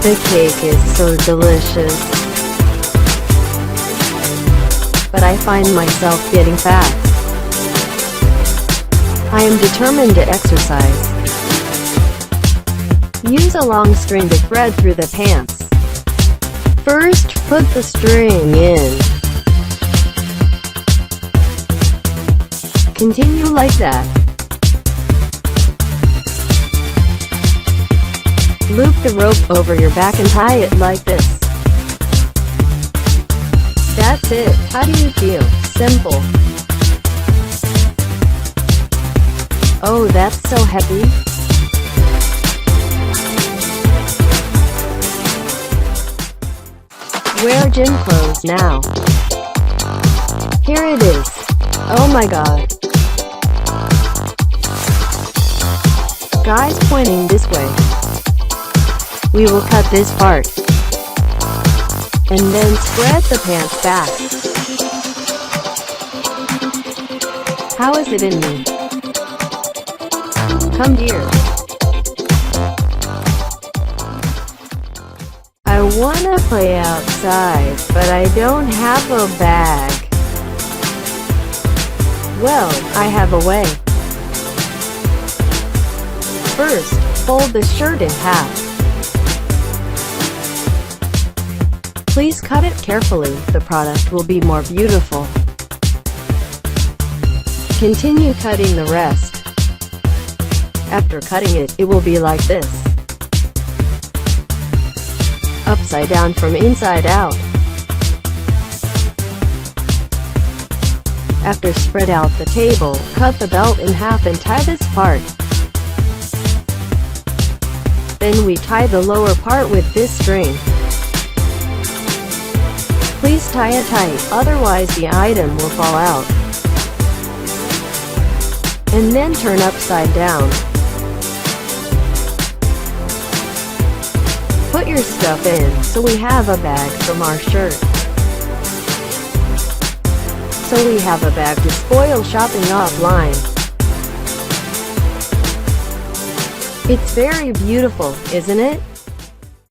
The cake is so delicious, but I find myself getting fat. I am determined to exercise. Use a long string to thread through the pants. First, put the string in. Continue like that. Loop the rope over your back and tie it like this. That's it. How do you feel? Simple. Oh, that's so heavy. Wear gym clothes now. Here it is. Oh my god. Guys pointing this way. We will cut this part, and then spread the pants back. How is it in me? Come here. I wanna play outside, but I don't have a bag. Well, I have a way. First, fold the shirt in half. Please cut it carefully, the product will be more beautiful. Continue cutting the rest. After cutting it, it will be like this. Upside down from inside out. After spread out the table, cut the belt in half and tie this part. Then we tie the lower part with this string. Please tie it tight, otherwise the item will fall out. And then turn upside down. Put your stuff in, so we have a bag from our shirt. So we have a bag to spoil shopping offline. It's very beautiful, isn't it?